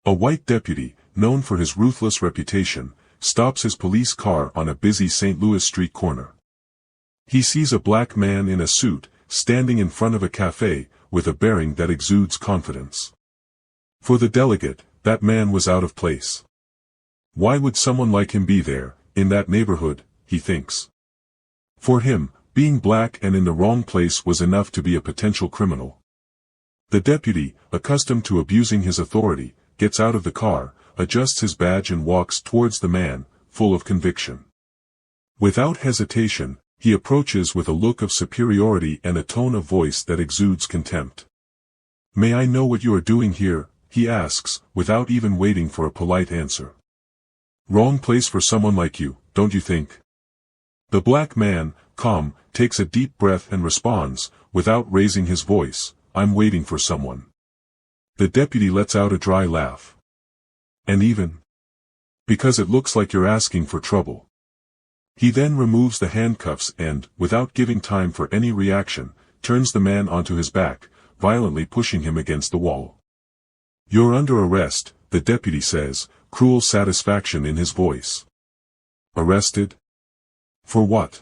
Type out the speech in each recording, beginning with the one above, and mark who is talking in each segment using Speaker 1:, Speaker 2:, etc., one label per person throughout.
Speaker 1: A white deputy, known for his ruthless reputation, stops his police car on a busy St. Louis street corner. He sees a black man in a suit, standing in front of a cafe, with a bearing that exudes confidence. For the delegate, that man was out of place. Why would someone like him be there, in that neighborhood, he thinks. For him, being black and in the wrong place was enough to be a potential criminal. The deputy, accustomed to abusing his authority, gets out of the car, adjusts his badge and walks towards the man, full of conviction. Without hesitation, he approaches with a look of superiority and a tone of voice that exudes contempt. "May I know what you are doing here?" he asks, without even waiting for a polite answer. "Wrong place for someone like you, don't you think?" The black man, calm, takes a deep breath and responds, without raising his voice, "I'm waiting for someone." The deputy lets out a dry laugh. "And even? Because it looks like you're asking for trouble." He then removes the handcuffs and, without giving time for any reaction, turns the man onto his back, violently pushing him against the wall. "You're under arrest," the deputy says, cruel satisfaction in his voice. "Arrested? For what?"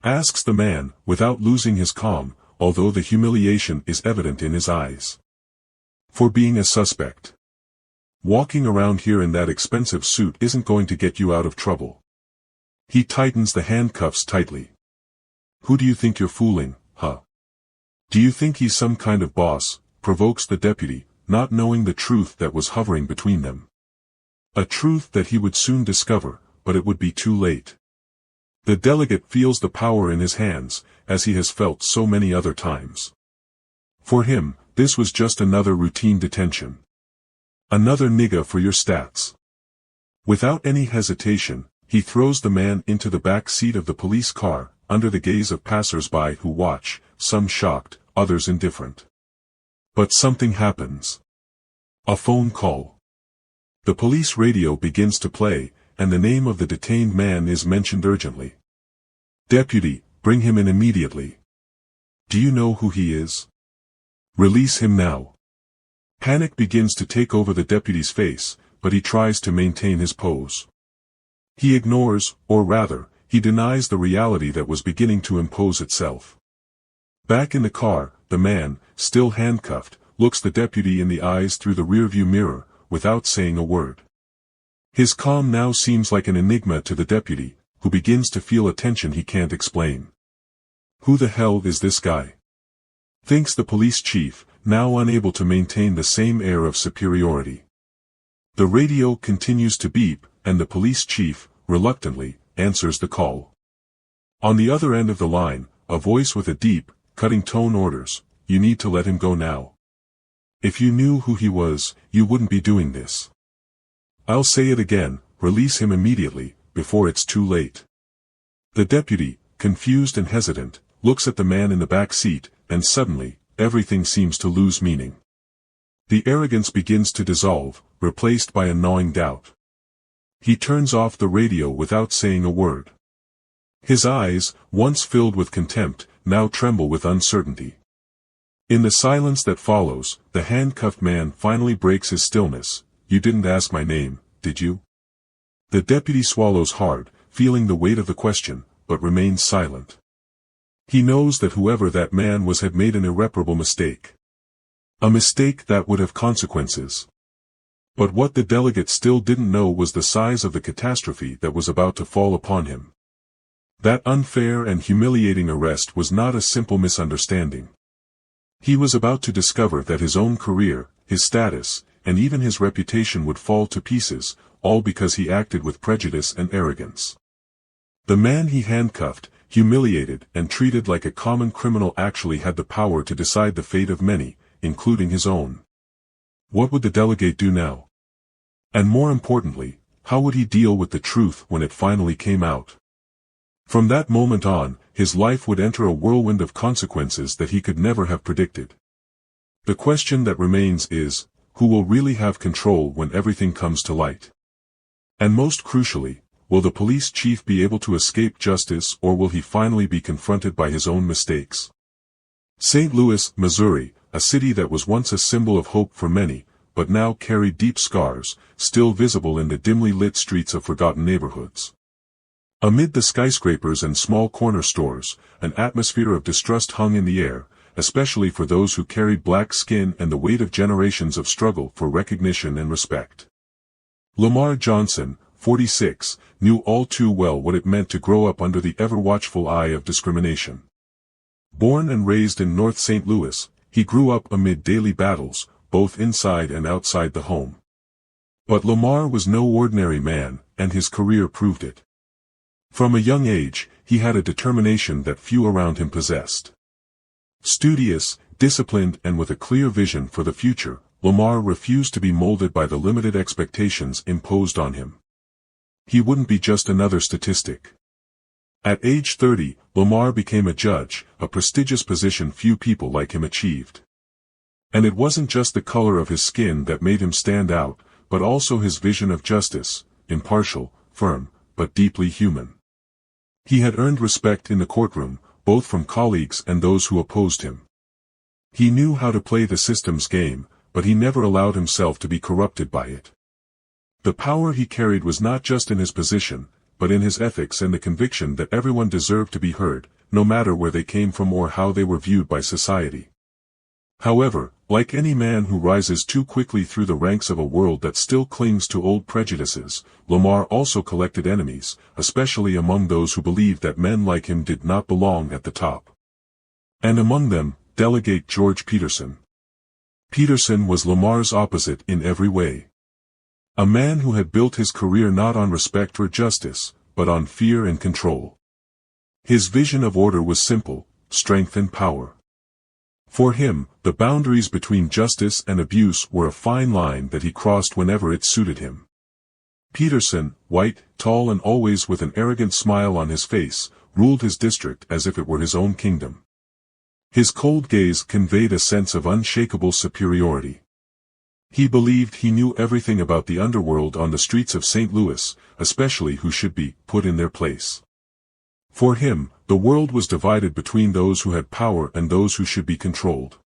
Speaker 1: asks the man, without losing his calm, although the humiliation is evident in his eyes. "For being a suspect. Walking around here in that expensive suit isn't going to get you out of trouble." He tightens the handcuffs tightly. "Who do you think you're fooling, huh? Do you think he's some kind of boss?" provokes the deputy, not knowing the truth that was hovering between them. A truth that he would soon discover, but it would be too late. The delegate feels the power in his hands, as he has felt so many other times. For him, this was just another routine detention. Another nigga for your stats. Without any hesitation, he throws the man into the back seat of the police car, under the gaze of passers-by who watch, some shocked, others indifferent. But something happens. A phone call. The police radio begins to play, and the name of the detained man is mentioned urgently. "Deputy, bring him in immediately." "Do you know who he is?" "Release him now." Panic begins to take over the deputy's face, but he tries to maintain his pose. He ignores, or rather, he denies the reality that was beginning to impose itself. Back in the car, the man, still handcuffed, looks the deputy in the eyes through the rearview mirror, without saying a word. His calm now seems like an enigma to the deputy, who begins to feel a tension he can't explain. "Who the hell is this guy?" thinks the police chief, now unable to maintain the same air of superiority. The radio continues to beep, and the police chief, reluctantly, answers the call. On the other end of the line, a voice with a deep, cutting tone orders, "You need to let him go now. If you knew who he was, you wouldn't be doing this. I'll say it again, release him immediately, before it's too late." The deputy, confused and hesitant, looks at the man in the back seat, and suddenly, everything seems to lose meaning. The arrogance begins to dissolve, replaced by a gnawing doubt. He turns off the radio without saying a word. His eyes, once filled with contempt, now tremble with uncertainty. In the silence that follows, the handcuffed man finally breaks his stillness. "You didn't ask my name, did you?" The deputy swallows hard, feeling the weight of the question, but remains silent. He knows that whoever that man was had made an irreparable mistake. A mistake that would have consequences. But what the delegate still didn't know was the size of the catastrophe that was about to fall upon him. That unfair and humiliating arrest was not a simple misunderstanding. He was about to discover that his own career, his status, and even his reputation would fall to pieces, all because he acted with prejudice and arrogance. The man he handcuffed, humiliated, and treated like a common criminal actually had the power to decide the fate of many, including his own. What would the delegate do now? And more importantly, how would he deal with the truth when it finally came out? From that moment on, his life would enter a whirlwind of consequences that he could never have predicted. The question that remains is, who will really have control when everything comes to light? And most crucially, will the police chief be able to escape justice, or will he finally be confronted by his own mistakes? St. Louis, Missouri, a city that was once a symbol of hope for many, but now carried deep scars, still visible in the dimly lit streets of forgotten neighborhoods. Amid the skyscrapers and small corner stores, an atmosphere of distrust hung in the air, especially for those who carried black skin and the weight of generations of struggle for recognition and respect. Lamar Johnson, 46, knew all too well what it meant to grow up under the ever-watchful eye of discrimination. Born and raised in North St. Louis, he grew up amid daily battles, both inside and outside the home. But Lamar was no ordinary man, and his career proved it. From a young age, he had a determination that few around him possessed. Studious, disciplined and with a clear vision for the future, Lamar refused to be molded by the limited expectations imposed on him. He wouldn't be just another statistic. At age 30, Lamar became a judge, a prestigious position few people like him achieved. And it wasn't just the color of his skin that made him stand out, but also his vision of justice, impartial, firm, but deeply human. He had earned respect in the courtroom, both from colleagues and those who opposed him. He knew how to play the system's game, but he never allowed himself to be corrupted by it. The power he carried was not just in his position, but in his ethics and the conviction that everyone deserved to be heard, no matter where they came from or how they were viewed by society. However, like any man who rises too quickly through the ranks of a world that still clings to old prejudices, Lamar also collected enemies, especially among those who believed that men like him did not belong at the top. And among them, Delegate George Peterson. Peterson was Lamar's opposite in every way. A man who had built his career not on respect or justice, but on fear and control. His vision of order was simple: strength and power. For him, the boundaries between justice and abuse were a fine line that he crossed whenever it suited him. Peterson, white, tall and always with an arrogant smile on his face, ruled his district as if it were his own kingdom. His cold gaze conveyed a sense of unshakable superiority. He believed he knew everything about the underworld on the streets of St. Louis, especially who should be put in their place. For him, the world was divided between those who had power and those who should be controlled.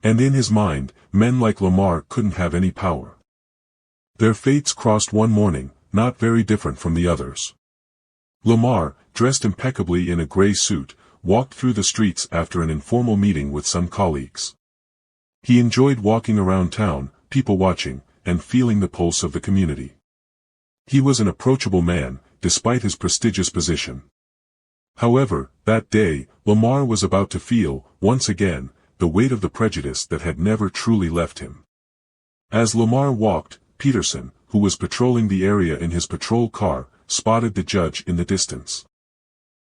Speaker 1: And in his mind, men like Lamar couldn't have any power. Their fates crossed one morning, not very different from the others. Lamar, dressed impeccably in a gray suit, walked through the streets after an informal meeting with some colleagues. He enjoyed walking around town, people watching, and feeling the pulse of the community. He was an approachable man, despite his prestigious position. However, that day, Lamar was about to feel, once again, the weight of the prejudice that had never truly left him. As Lamar walked, Peterson, who was patrolling the area in his patrol car, spotted the judge in the distance.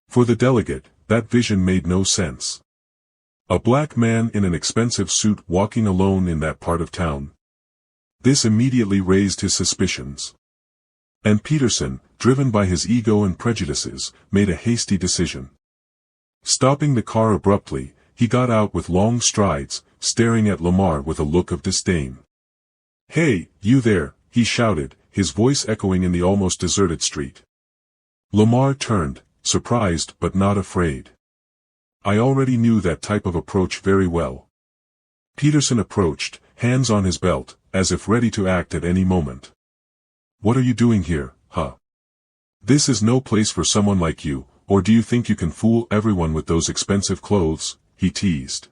Speaker 1: For the delegate, that vision made no sense. A black man in an expensive suit walking alone in that part of town. This immediately raised his suspicions. And Peterson, driven by his ego and prejudices, made a hasty decision. Stopping the car abruptly, he got out with long strides, staring at Lamar with a look of disdain. "Hey, you there," he shouted, his voice echoing in the almost deserted street. Lamar turned, surprised but not afraid. "I already knew that type of approach very well." Peterson approached, hands on his belt, as if ready to act at any moment. "What are you doing here, huh? This is no place for someone like you, or do you think you can fool everyone with those expensive clothes?" he teased.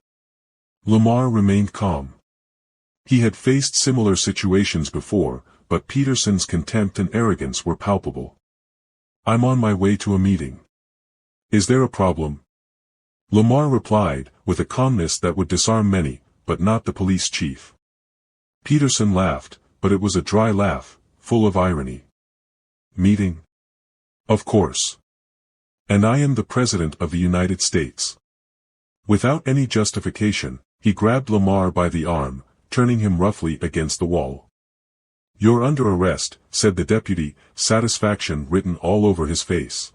Speaker 1: Lamar remained calm. He had faced similar situations before, but Peterson's contempt and arrogance were palpable. "I'm on my way to a meeting. Is there a problem?" Lamar replied, with a calmness that would disarm many, but not the police chief. Peterson laughed, but it was a dry laugh, full of irony. "Meeting? Of course. And I am the President of the United States." Without any justification, he grabbed Lamar by the arm, turning him roughly against the wall. "You're under arrest," said the deputy, satisfaction written all over his face.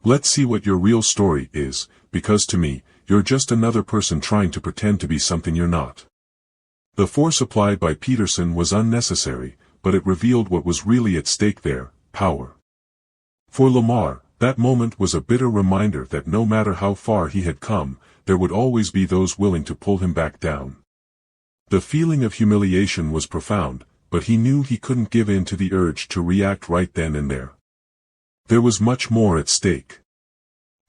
Speaker 1: "Let's see what your real story is, because to me, you're just another person trying to pretend to be something you're not." The force applied by Peterson was unnecessary, but it revealed what was really at stake there: power. For Lamar, that moment was a bitter reminder that no matter how far he had come, there would always be those willing to pull him back down. The feeling of humiliation was profound, but he knew he couldn't give in to the urge to react right then and there. There was much more at stake.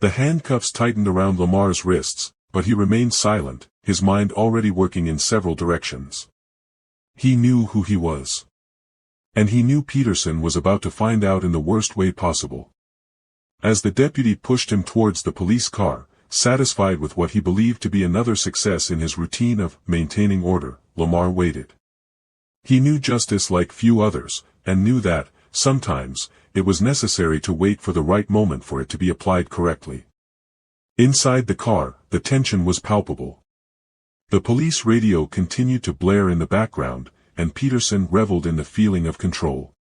Speaker 1: The handcuffs tightened around Lamar's wrists, but he remained silent, his mind already working in several directions. He knew who he was. And he knew Peterson was about to find out in the worst way possible. As the deputy pushed him towards the police car, satisfied with what he believed to be another success in his routine of maintaining order, Lamar waited. He knew justice like few others, and knew that, sometimes, it was necessary to wait for the right moment for it to be applied correctly. Inside the car, the tension was palpable. The police radio continued to blare in the background, and Peterson reveled in the feeling of control.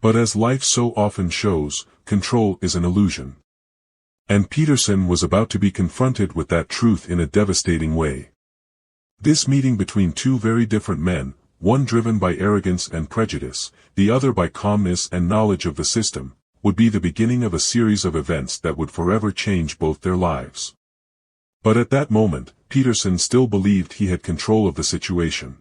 Speaker 1: But as life so often shows, control is an illusion. And Peterson was about to be confronted with that truth in a devastating way. This meeting between two very different men, one driven by arrogance and prejudice, the other by calmness and knowledge of the system, would be the beginning of a series of events that would forever change both their lives. But at that moment, Peterson still believed he had control of the situation.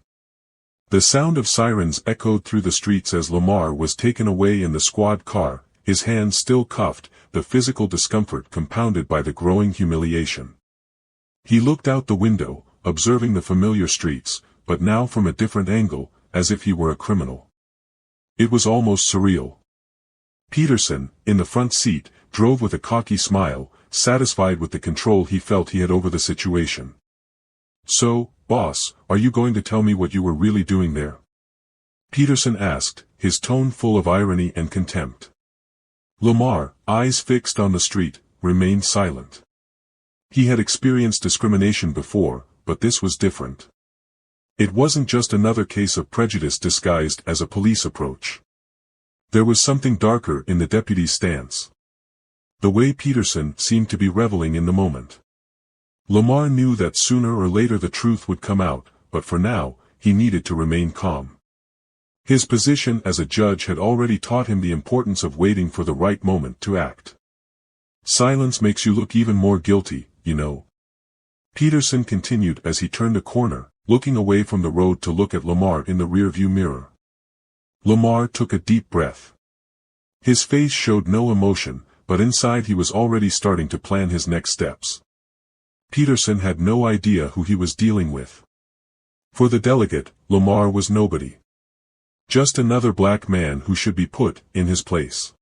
Speaker 1: The sound of sirens echoed through the streets as Lamar was taken away in the squad car, his hands still cuffed, the physical discomfort compounded by the growing humiliation. He looked out the window, observing the familiar streets, but now from a different angle, as if he were a criminal. It was almost surreal. Peterson, in the front seat, drove with a cocky smile, satisfied with the control he felt he had over the situation. "So, boss, are you going to tell me what you were really doing there?" Peterson asked, his tone full of irony and contempt. Lamar, eyes fixed on the street, remained silent. He had experienced discrimination before, but this was different. It wasn't just another case of prejudice disguised as a police approach. There was something darker in the deputy's stance. The way Peterson seemed to be reveling in the moment. Lamar knew that sooner or later the truth would come out, but for now, he needed to remain calm. His position as a judge had already taught him the importance of waiting for the right moment to act. Silence makes you look even more guilty, you know. Peterson continued as he turned a corner, looking away from the road to look at Lamar in the rearview mirror. Lamar took a deep breath. His face showed no emotion, but inside he was already starting to plan his next steps. Peterson had no idea who he was dealing with. For the delegate, Lamar was nobody. Just another black man who should be put in his place.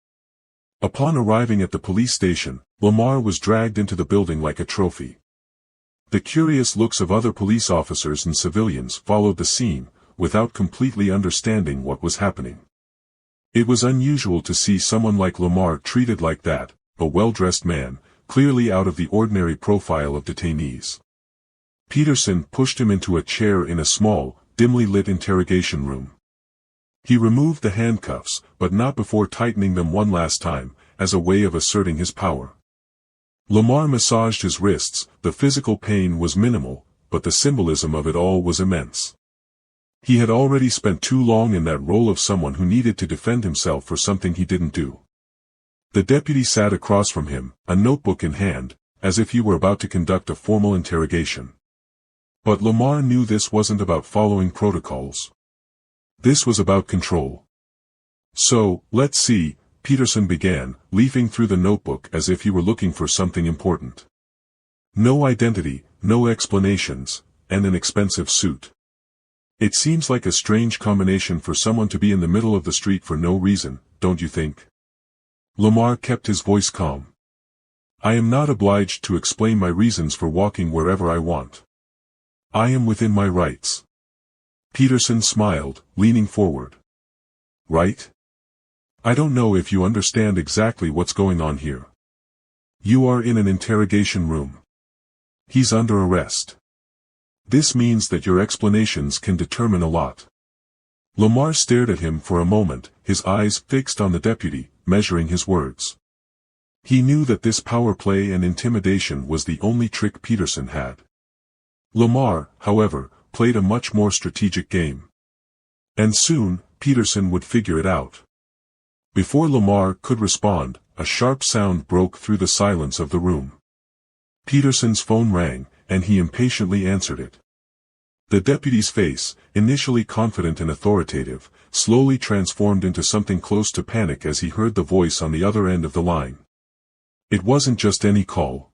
Speaker 1: Upon arriving at the police station, Lamar was dragged into the building like a trophy. The curious looks of other police officers and civilians followed the scene, without completely understanding what was happening. It was unusual to see someone like Lamar treated like that, a well-dressed man, clearly out of the ordinary profile of detainees. Peterson pushed him into a chair in a small, dimly lit interrogation room. He removed the handcuffs, but not before tightening them one last time, as a way of asserting his power. Lamar massaged his wrists. The physical pain was minimal, but the symbolism of it all was immense. He had already spent too long in that role of someone who needed to defend himself for something he didn't do. The deputy sat across from him, a notebook in hand, as if he were about to conduct a formal interrogation. But Lamar knew this wasn't about following protocols. This was about control. "So, let's see," Peterson began, leafing through the notebook as if he were looking for something important. "No identity, no explanations, and an expensive suit. It seems like a strange combination for someone to be in the middle of the street for no reason, don't you think?" Lamar kept his voice calm. "I am not obliged to explain my reasons for walking wherever I want. I am within my rights." Peterson smiled, leaning forward. "Right? I don't know if you understand exactly what's going on here. You are in an interrogation room. He's under arrest. This means that your explanations can determine a lot." Lamar stared at him for a moment, his eyes fixed on the deputy, measuring his words. He knew that this power play and intimidation was the only trick Peterson had. Lamar, however, played a much more strategic game. And soon, Peterson would figure it out. Before Lamar could respond, a sharp sound broke through the silence of the room. Peterson's phone rang, and he impatiently answered it. The deputy's face, initially confident and authoritative, slowly transformed into something close to panic as he heard the voice on the other end of the line. It wasn't just any call.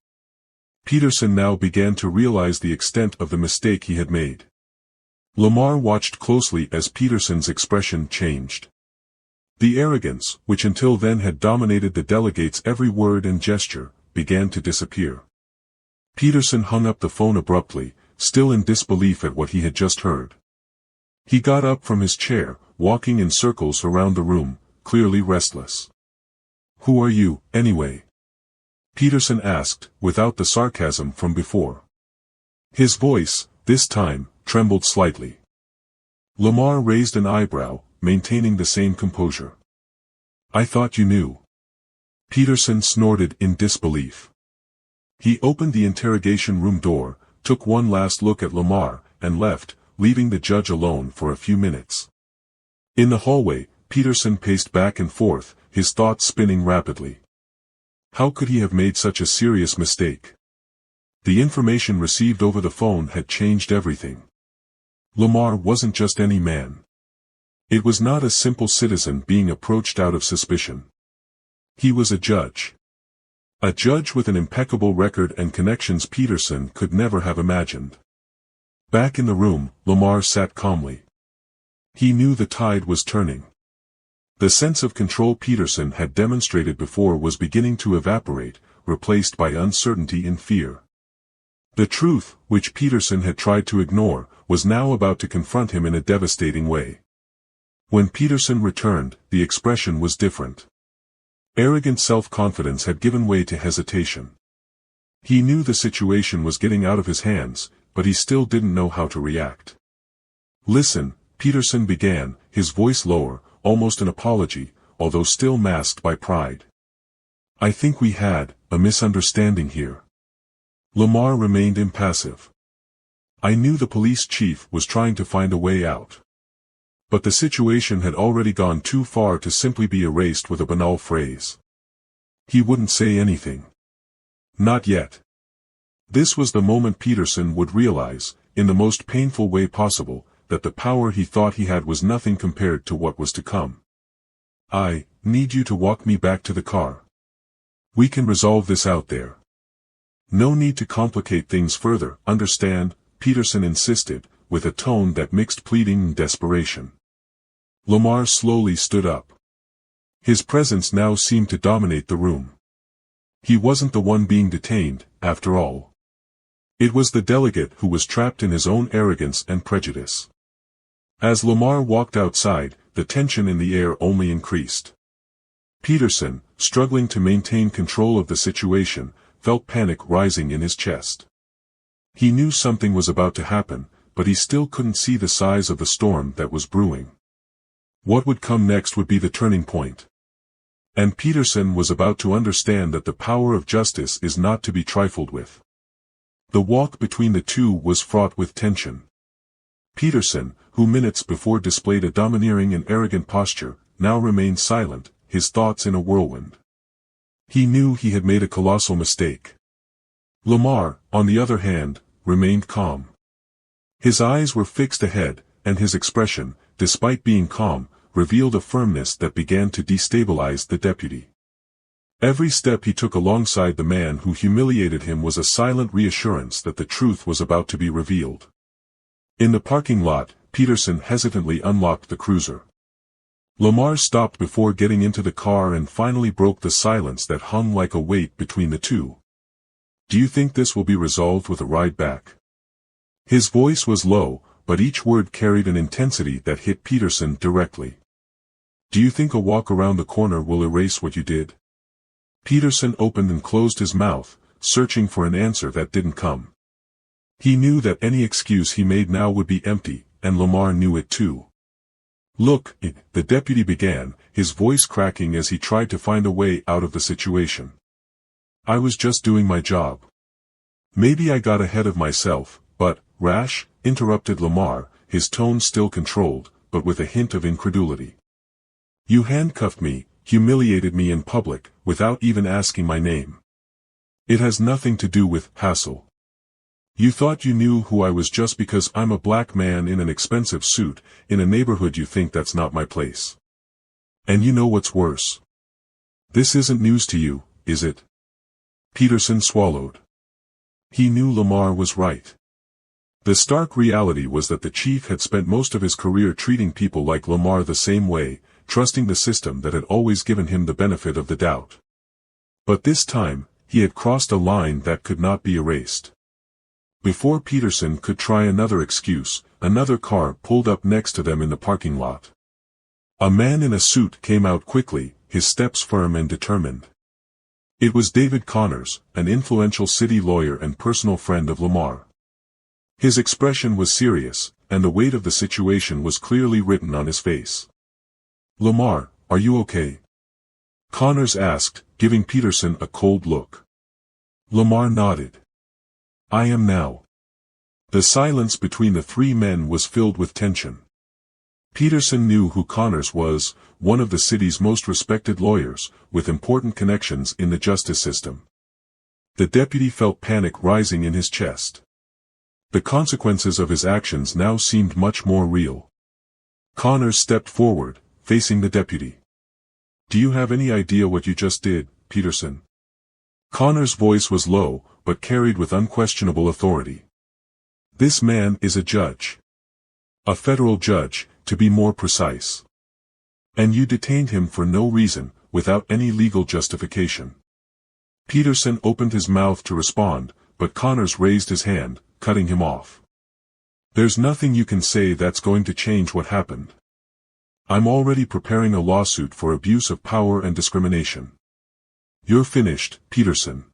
Speaker 1: Peterson now began to realize the extent of the mistake he had made. Lamar watched closely as Peterson's expression changed. The arrogance, which until then had dominated the delegate's every word and gesture, began to disappear. Peterson hung up the phone abruptly, still in disbelief at what he had just heard. He got up from his chair, walking in circles around the room, clearly restless. "Who are you, anyway?" Peterson asked, without the sarcasm from before. His voice, this time, trembled slightly. Lamar raised an eyebrow, maintaining the same composure. "I thought you knew." Peterson snorted in disbelief. He opened the interrogation room door, took one last look at Lamar, and left, leaving the judge alone for a few minutes. In the hallway, Peterson paced back and forth, his thoughts spinning rapidly. How could he have made such a serious mistake? The information received over the phone had changed everything. Lamar wasn't just any man. It was not a simple citizen being approached out of suspicion. He was a judge. A judge with an impeccable record and connections Peterson could never have imagined. Back in the room, Lamar sat calmly. He knew the tide was turning. The sense of control Peterson had demonstrated before was beginning to evaporate, replaced by uncertainty and fear. The truth, which Peterson had tried to ignore, was now about to confront him in a devastating way. When Peterson returned, the expression was different. Arrogant self-confidence had given way to hesitation. He knew the situation was getting out of his hands, but he still didn't know how to react. "Listen," Peterson began, his voice lower, almost an apology, although still masked by pride. "I think we had a misunderstanding here." Lamar remained impassive. "I knew the police chief was trying to find a way out. But the situation had already gone too far to simply be erased with a banal phrase." He wouldn't say anything. Not yet. This was the moment Peterson would realize, in the most painful way possible, that the power he thought he had was nothing compared to what was to come. "I need you to walk me back to the car. We can resolve this out there. No need to complicate things further, understand?" Peterson insisted, with a tone that mixed pleading and desperation. Lamar slowly stood up. His presence now seemed to dominate the room. He wasn't the one being detained, after all. It was the delegate who was trapped in his own arrogance and prejudice. As Lamar walked outside, the tension in the air only increased. Peterson, struggling to maintain control of the situation, felt panic rising in his chest. He knew something was about to happen, but he still couldn't see the size of the storm that was brewing. What would come next would be the turning point. And Peterson was about to understand that the power of justice is not to be trifled with. The walk between the two was fraught with tension. Peterson, who minutes before displayed a domineering and arrogant posture, now remained silent, his thoughts in a whirlwind. He knew he had made a colossal mistake. Lamar, on the other hand, remained calm. His eyes were fixed ahead, and his expression, despite being calm, revealed a firmness that began to destabilize the deputy. Every step he took alongside the man who humiliated him was a silent reassurance that the truth was about to be revealed. In the parking lot, Peterson hesitantly unlocked the cruiser. Lamar stopped before getting into the car and finally broke the silence that hung like a weight between the two. "Do you think this will be resolved with a ride back?" His voice was low, but each word carried an intensity that hit Peterson directly. "Do you think a walk around the corner will erase what you did?" Peterson opened and closed his mouth, searching for an answer that didn't come. He knew that any excuse he made now would be empty, and Lamar knew it too. "Look," the deputy began, his voice cracking as he tried to find a way out of the situation. "I was just doing my job. Maybe I got ahead of myself, but..." "Rash," interrupted Lamar, his tone still controlled, but with a hint of incredulity. "You handcuffed me, humiliated me in public, without even asking my name. It has nothing to do with hassle." You thought you knew who I was just because I'm a black man in an expensive suit, in a neighborhood you think that's not my place. And you know what's worse? This isn't news to you, is it? Peterson swallowed. He knew Lamar was right. The stark reality was that the chief had spent most of his career treating people like Lamar the same way, trusting the system that had always given him the benefit of the doubt. But this time, he had crossed a line that could not be erased. Before Peterson could try another excuse, another car pulled up next to them in the parking lot. A man in a suit came out quickly, his steps firm and determined. It was David Connors, an influential city lawyer and personal friend of Lamar. His expression was serious, and the weight of the situation was clearly written on his face. "Lamar, are you okay?" Connors asked, giving Peterson a cold look. Lamar nodded. "I am now." The silence between the three men was filled with tension. Peterson knew who Connors was, one of the city's most respected lawyers, with important connections in the justice system. The deputy felt panic rising in his chest. The consequences of his actions now seemed much more real. Connors stepped forward, facing the deputy. "Do you have any idea what you just did, Peterson?" Connors' voice was low, but carried with unquestionable authority. "This man is a judge. A federal judge, to be more precise. And you detained him for no reason, without any legal justification." Peterson opened his mouth to respond, but Connors raised his hand, cutting him off. "There's nothing you can say that's going to change what happened. I'm already preparing a lawsuit for abuse of power and discrimination. You're finished, Peterson.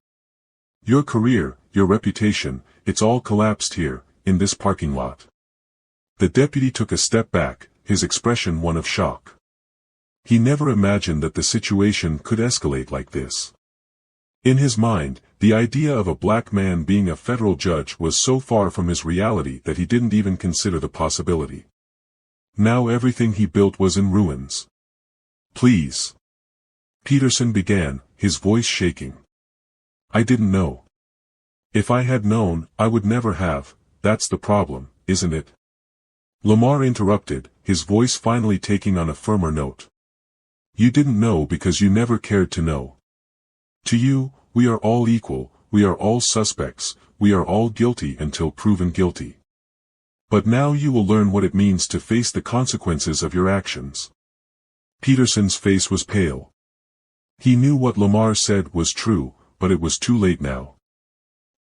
Speaker 1: Your career, your reputation, it's all collapsed here, in this parking lot." The deputy took a step back, his expression one of shock. He never imagined that the situation could escalate like this. In his mind, the idea of a black man being a federal judge was so far from his reality that he didn't even consider the possibility. Now everything he built was in ruins. "Please," Peterson began, his voice shaking. "I didn't know. If I had known, I would never have. That's the problem, isn't it?" Lamar interrupted, his voice finally taking on a firmer note. "You didn't know because you never cared to know. To you, we are all equal, we are all suspects, we are all guilty until proven guilty. But now you will learn what it means to face the consequences of your actions." Peterson's face was pale. He knew what Lamar said was true, but it was too late now.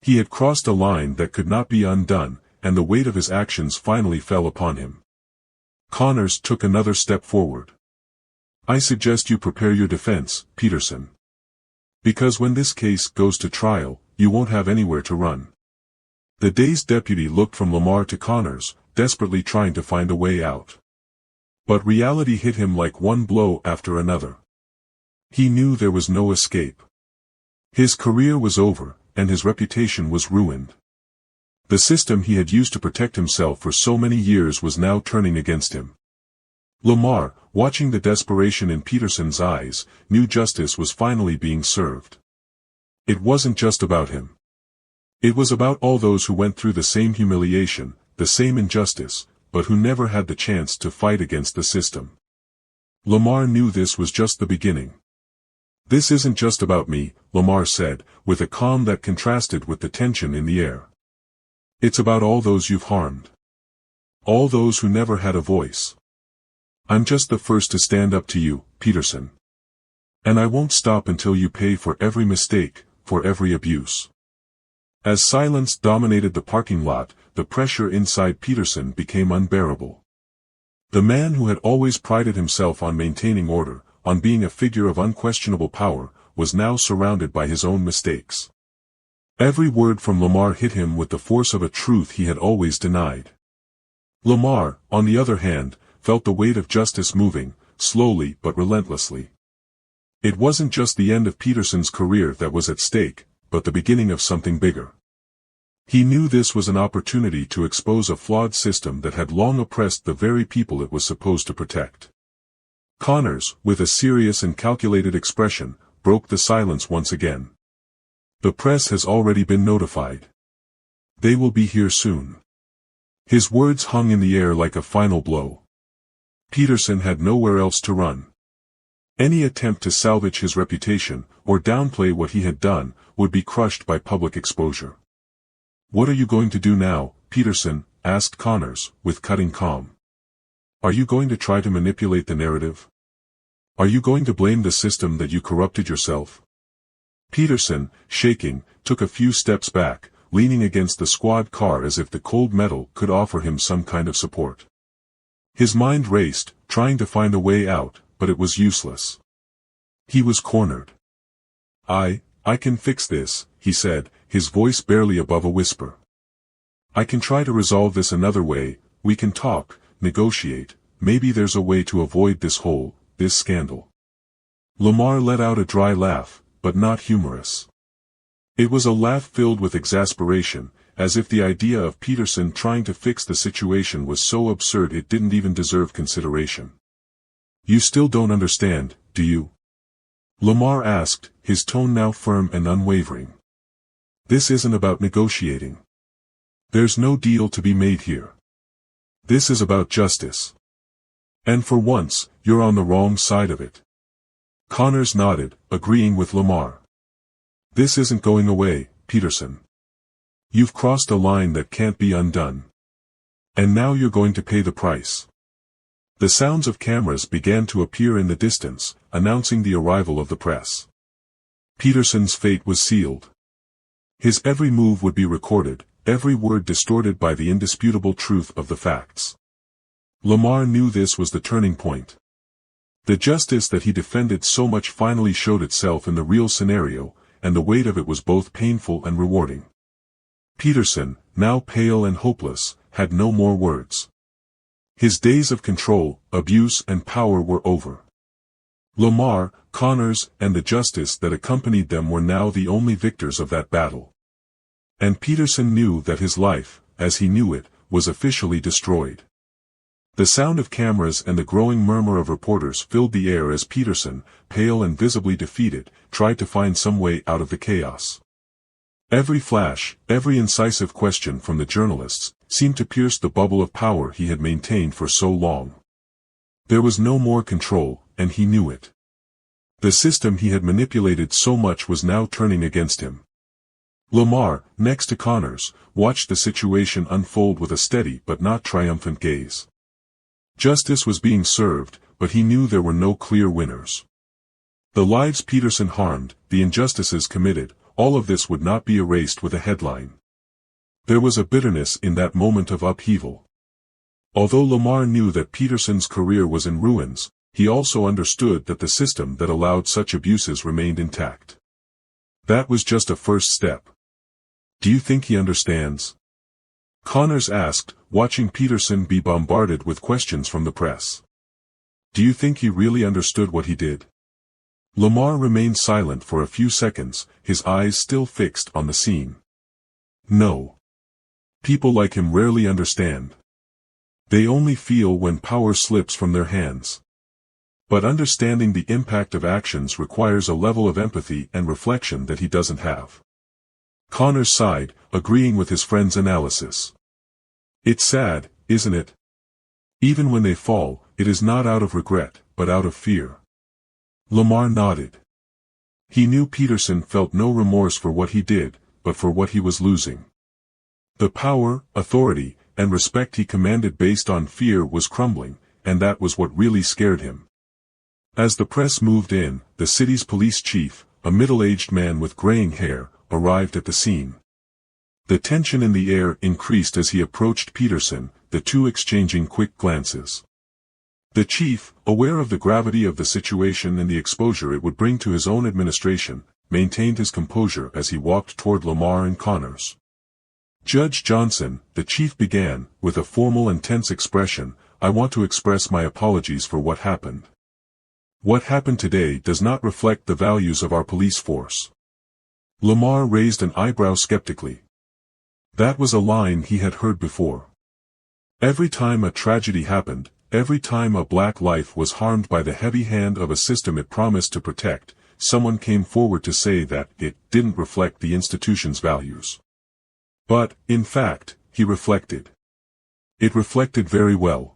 Speaker 1: He had crossed a line that could not be undone, and the weight of his actions finally fell upon him. Connors took another step forward. "I suggest you prepare your defense, Peterson. Because when this case goes to trial, you won't have anywhere to run." The dazed deputy looked from Lamar to Connors, desperately trying to find a way out. But reality hit him like one blow after another. He knew there was no escape. His career was over, and his reputation was ruined. The system he had used to protect himself for so many years was now turning against him. Lamar, watching the desperation in Peterson's eyes, knew justice was finally being served. It wasn't just about him. It was about all those who went through the same humiliation, the same injustice, but who never had the chance to fight against the system. Lamar knew this was just the beginning. "This isn't just about me," Lamar said, with a calm that contrasted with the tension in the air. "It's about all those you've harmed. All those who never had a voice. I'm just the first to stand up to you, Peterson. And I won't stop until you pay for every mistake, for every abuse." As silence dominated the parking lot, the pressure inside Peterson became unbearable. The man who had always prided himself on maintaining order, on being a figure of unquestionable power, was now surrounded by his own mistakes. Every word from Lamar hit him with the force of a truth he had always denied. Lamar, on the other hand, felt the weight of justice moving, slowly but relentlessly. It wasn't just the end of Peterson's career that was at stake, but the beginning of something bigger. He knew this was an opportunity to expose a flawed system that had long oppressed the very people it was supposed to protect. Connors, with a serious and calculated expression, broke the silence once again. "The press has already been notified. They will be here soon. His words hung in the air like a final blow. Peterson had nowhere else to run. Any attempt to salvage his reputation, or downplay what he had done, would be crushed by public exposure. "What are you going to do now, Peterson?" asked Connors, with cutting calm. "Are you going to try to manipulate the narrative? Are you going to blame the system that you corrupted yourself?" Peterson, shaking, took a few steps back, leaning against the squad car as if the cold metal could offer him some kind of support. His mind raced, trying to find a way out, but it was useless. He was cornered. I can fix this," he said, his voice barely above a whisper. "I can try to resolve this another way. We can talk, negotiate, maybe there's a way to avoid this scandal." Lamar let out a dry laugh, but not humorous. It was a laugh filled with exasperation, as if the idea of Peterson trying to fix the situation was so absurd it didn't even deserve consideration. "You still don't understand, do you?" Lamar asked, his tone now firm and unwavering. "This isn't about negotiating. There's no deal to be made here. This is about justice. And for once, you're on the wrong side of it." Connors nodded, agreeing with Lamar. "This isn't going away, Peterson. You've crossed a line that can't be undone. And now you're going to pay the price." The sounds of cameras began to appear in the distance, announcing the arrival of the press. Peterson's fate was sealed. His every move would be recorded, every word distorted by the indisputable truth of the facts. Lamar knew this was the turning point. The justice that he defended so much finally showed itself in the real scenario, and the weight of it was both painful and rewarding. Peterson, now pale and hopeless, had no more words. His days of control, abuse and power were over. Lamar, Connors, and the justice that accompanied them were now the only victors of that battle. And Peterson knew that his life, as he knew it, was officially destroyed. The sound of cameras and the growing murmur of reporters filled the air as Peterson, pale and visibly defeated, tried to find some way out of the chaos. Every flash, every incisive question from the journalists, seemed to pierce the bubble of power he had maintained for so long. There was no more control, and he knew it. The system he had manipulated so much was now turning against him. Lamar, next to Connors, watched the situation unfold with a steady but not triumphant gaze. Justice was being served, but he knew there were no clear winners. The lives Peterson harmed, the injustices committed, all of this would not be erased with a headline. There was a bitterness in that moment of upheaval. Although Lamar knew that Peterson's career was in ruins, he also understood that the system that allowed such abuses remained intact. That was just a first step. "Do you think he understands?" Connors asked, watching Peterson be bombarded with questions from the press. "Do you think he really understood what he did?" Lamar remained silent for a few seconds, his eyes still fixed on the scene. "No. People like him rarely understand. They only feel when power slips from their hands. But understanding the impact of actions requires a level of empathy and reflection that he doesn't have." Connors sighed, agreeing with his friend's analysis. "It's sad, isn't it? Even when they fall, it is not out of regret, but out of fear." Lamar nodded. He knew Peterson felt no remorse for what he did, but for what he was losing. The power, authority, and respect he commanded based on fear was crumbling, and that was what really scared him. As the press moved in, the city's police chief, a middle-aged man with graying hair, arrived at the scene. The tension in the air increased as he approached Peterson, the two exchanging quick glances. The chief, aware of the gravity of the situation and the exposure it would bring to his own administration, maintained his composure as he walked toward Lamar and Connors. "Judge Johnson," the chief began, with a formal and tense expression, "I want to express my apologies for what happened. What happened today does not reflect the values of our police force." Lamar raised an eyebrow skeptically. That was a line he had heard before. Every time a tragedy happened, every time a black life was harmed by the heavy hand of a system it promised to protect, someone came forward to say that it didn't reflect the institution's values. But, in fact, he reflected. It reflected very well.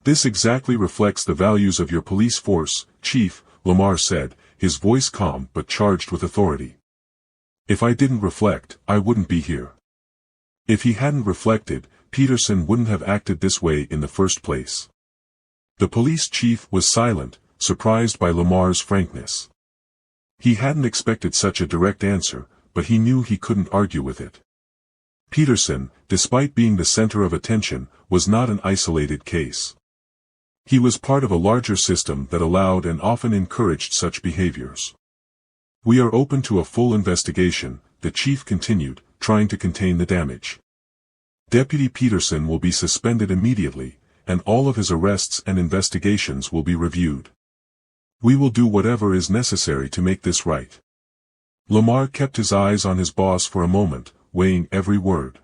Speaker 1: This exactly reflects the values of your police force, Chief, Lamar said, his voice calm but charged with authority. If I didn't reflect, I wouldn't be here. If he hadn't reflected, Peterson wouldn't have acted this way in the first place. The police chief was silent, surprised by Lamar's frankness. He hadn't expected such a direct answer, but he knew he couldn't argue with it. Peterson, despite being the center of attention, was not an isolated case. He was part of a larger system that allowed and often encouraged such behaviors. We are open to a full investigation, the chief continued, trying to contain the damage. Deputy Peterson will be suspended immediately, and all of his arrests and investigations will be reviewed. We will do whatever is necessary to make this right. Lamar kept his eyes on his boss for a moment, weighing every word.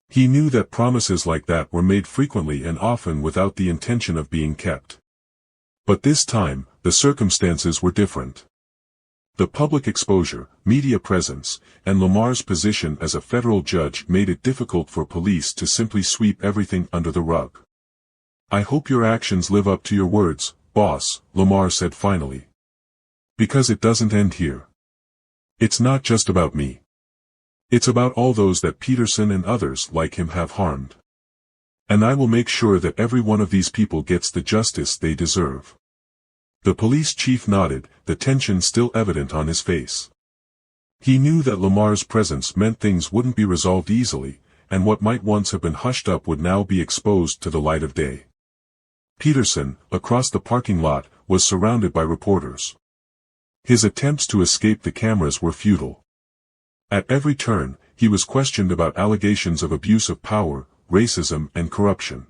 Speaker 1: He knew that promises like that were made frequently and often without the intention of being kept. But this time, the circumstances were different. The public exposure, media presence, and Lamar's position as a federal judge made it difficult for police to simply sweep everything under the rug. I hope your actions live up to your words, boss, Lamar said finally. Because it doesn't end here. It's not just about me. It's about all those that Peterson and others like him have harmed. And I will make sure that every one of these people gets the justice they deserve. The police chief nodded, the tension still evident on his face. He knew that Lamar's presence meant things wouldn't be resolved easily, and what might once have been hushed up would now be exposed to the light of day. Peterson, across the parking lot, was surrounded by reporters. His attempts to escape the cameras were futile. At every turn, he was questioned about allegations of abuse of power, racism and corruption.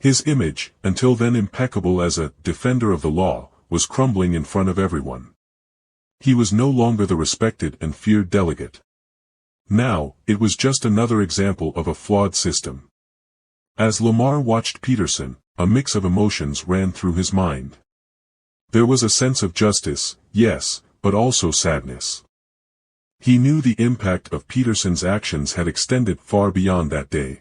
Speaker 1: His image, until then impeccable as a defender of the law, was crumbling in front of everyone. He was no longer the respected and feared delegate. Now, it was just another example of a flawed system. As Lamar watched Peterson, a mix of emotions ran through his mind. There was a sense of justice, yes, but also sadness. He knew the impact of Peterson's actions had extended far beyond that day.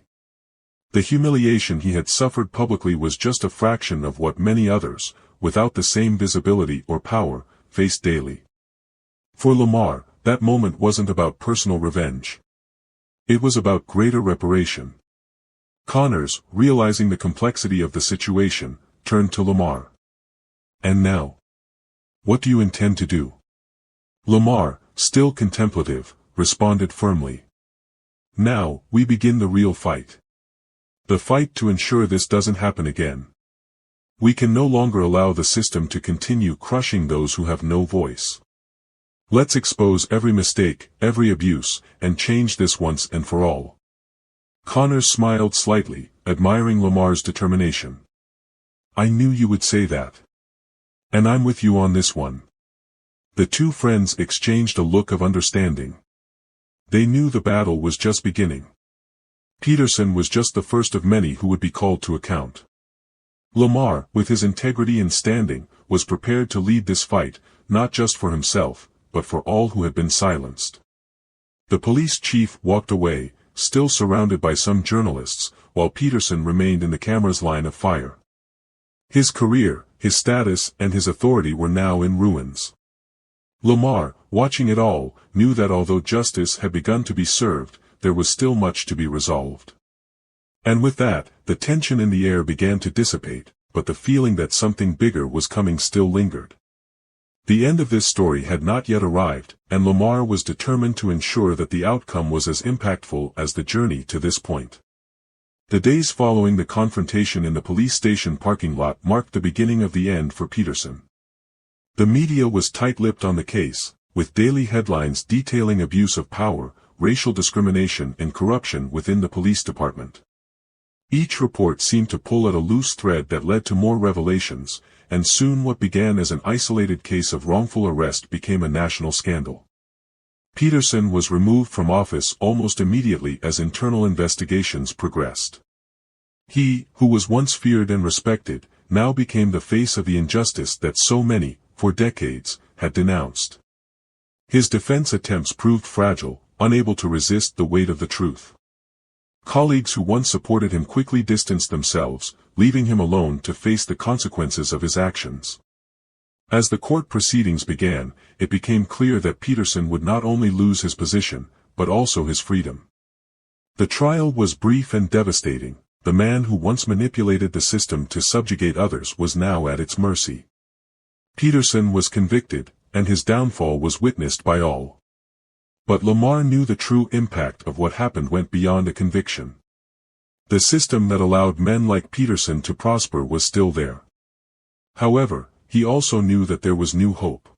Speaker 1: The humiliation he had suffered publicly was just a fraction of what many others, without the same visibility or power, faced daily. For Lamar, that moment wasn't about personal revenge. It was about greater reparation. Connors, realizing the complexity of the situation, turned to Lamar. And now? What do you intend to do? Lamar, still contemplative, responded firmly. Now, we begin the real fight. The fight to ensure this doesn't happen again. We can no longer allow the system to continue crushing those who have no voice. Let's expose every mistake, every abuse, and change this once and for all. Connors smiled slightly, admiring Lamar's determination. I knew you would say that. And I'm with you on this one. The two friends exchanged a look of understanding. They knew the battle was just beginning. Peterson was just the first of many who would be called to account. Lamar, with his integrity and standing, was prepared to lead this fight, not just for himself, but for all who had been silenced. The police chief walked away, still surrounded by some journalists, while Peterson remained in the camera's line of fire. His career, his status, and his authority were now in ruins. Lamar, watching it all, knew that although justice had begun to be served, there was still much to be resolved. And with that, the tension in the air began to dissipate, but the feeling that something bigger was coming still lingered. The end of this story had not yet arrived, and Lamar was determined to ensure that the outcome was as impactful as the journey to this point. The days following the confrontation in the police station parking lot marked the beginning of the end for Peterson. The media was tight-lipped on the case, with daily headlines detailing abuse of power, racial discrimination and corruption within the police department. Each report seemed to pull at a loose thread that led to more revelations, and soon what began as an isolated case of wrongful arrest became a national scandal. Peterson was removed from office almost immediately as internal investigations progressed. He, who was once feared and respected, now became the face of the injustice that so many, for decades, had denounced. His defense attempts proved fragile, unable to resist the weight of the truth. Colleagues who once supported him quickly distanced themselves, leaving him alone to face the consequences of his actions. As the court proceedings began, it became clear that Peterson would not only lose his position, but also his freedom. The trial was brief and devastating. The man who once manipulated the system to subjugate others was now at its mercy. Peterson was convicted, and his downfall was witnessed by all. But Lamar knew the true impact of what happened went beyond a conviction. The system that allowed men like Peterson to prosper was still there. However, he also knew that there was new hope.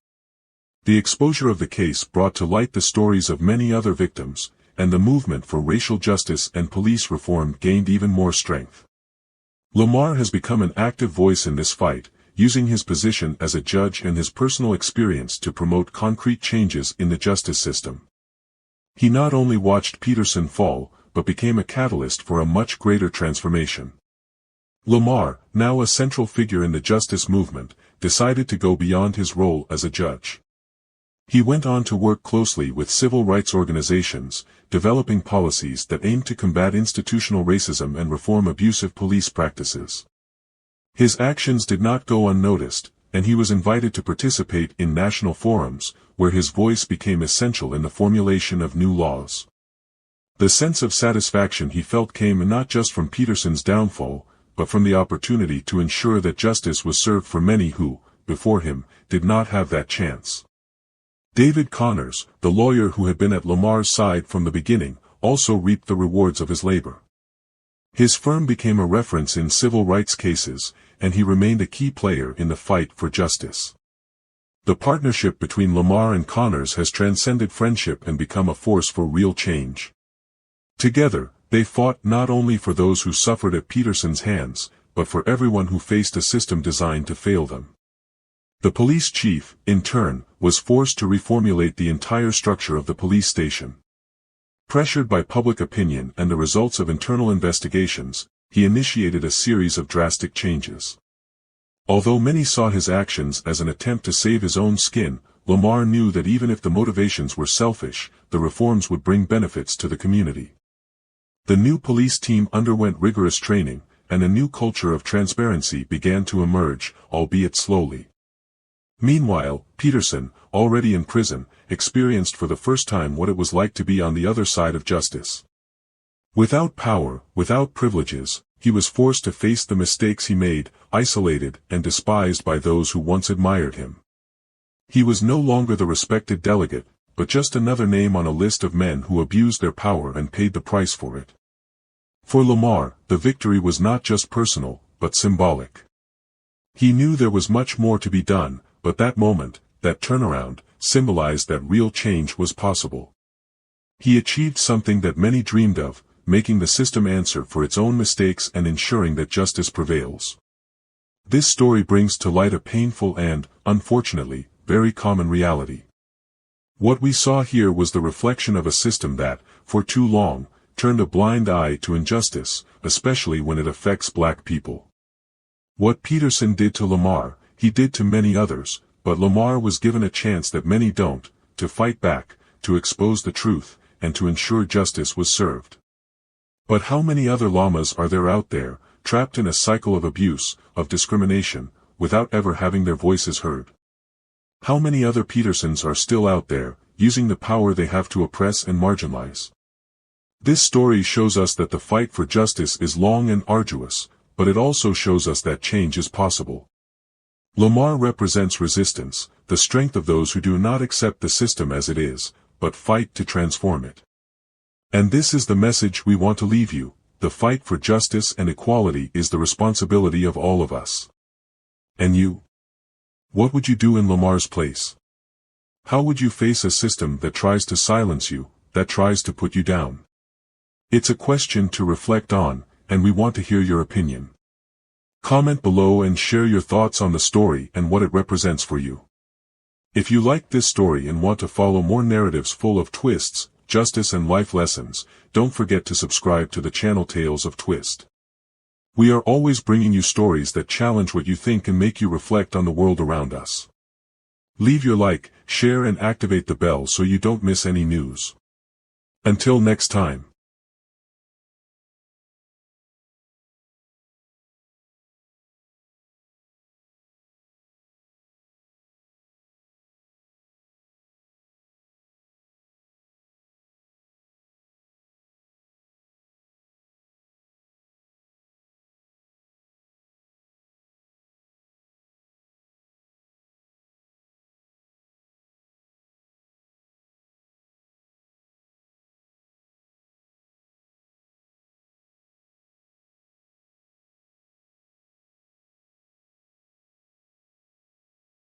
Speaker 1: The exposure of the case brought to light the stories of many other victims, and the movement for racial justice and police reform gained even more strength. Lamar has become an active voice in this fight, using his position as a judge and his personal experience to promote concrete changes in the justice system. He not only watched Peterson fall, but became a catalyst for a much greater transformation. Lamar, now a central figure in the justice movement, decided to go beyond his role as a judge. He went on to work closely with civil rights organizations, developing policies that aimed to combat institutional racism and reform abusive police practices. His actions did not go unnoticed, and he was invited to participate in national forums, where his voice became essential in the formulation of new laws. The sense of satisfaction he felt came not just from Peterson's downfall, but from the opportunity to ensure that justice was served for many who, before him, did not have that chance. David Connors, the lawyer who had been at Lamar's side from the beginning, also reaped the rewards of his labor. His firm became a reference in civil rights cases, and he remained a key player in the fight for justice. The partnership between Lamar and Connors has transcended friendship and become a force for real change. Together, they fought not only for those who suffered at Peterson's hands, but for everyone who faced a system designed to fail them. The police chief, in turn, was forced to reformulate the entire structure of the police station. Pressured by public opinion and the results of internal investigations, he initiated a series of drastic changes. Although many saw his actions as an attempt to save his own skin, Lamar knew that even if the motivations were selfish, the reforms would bring benefits to the community. The new police team underwent rigorous training, and a new culture of transparency began to emerge, albeit slowly. Meanwhile, Peterson, already in prison, experienced for the first time what it was like to be on the other side of justice. Without power, without privileges, he was forced to face the mistakes he made, isolated and despised by those who once admired him. He was no longer the respected delegate, but just another name on a list of men who abused their power and paid the price for it. For Lamar, the victory was not just personal, but symbolic. He knew there was much more to be done, but that moment, that turnaround, symbolized that real change was possible. He achieved something that many dreamed of, making the system answer for its own mistakes and ensuring that justice prevails. This story brings to light a painful and, unfortunately, very common reality. What we saw here was the reflection of a system that, for too long, turned a blind eye to injustice, especially when it affects black people. What Peterson did to Lamar, he did to many others, but Lamar was given a chance that many don't, to fight back, to expose the truth, and to ensure justice was served. But how many other llamas are there out there, trapped in a cycle of abuse, of discrimination, without ever having their voices heard? How many other Petersons are still out there, using the power they have to oppress and marginalize? This story shows us that the fight for justice is long and arduous, but it also shows us that change is possible. Lamar represents resistance, the strength of those who do not accept the system as it is, but fight to transform it. And this is the message we want to leave you: the fight for justice and equality is the responsibility of all of us. And you? What would you do in Lamar's place? How would you face a system that tries to silence you, that tries to put you down? It's a question to reflect on, and we want to hear your opinion. Comment below and share your thoughts on the story and what it represents for you. If you liked this story and want to follow more narratives full of twists, justice and life lessons, don't forget to subscribe to the channel Tales of Twist. We are always bringing you stories that challenge what you think and make you reflect on the world around us. Leave your like, share and activate the bell so you don't miss any news. Until next time.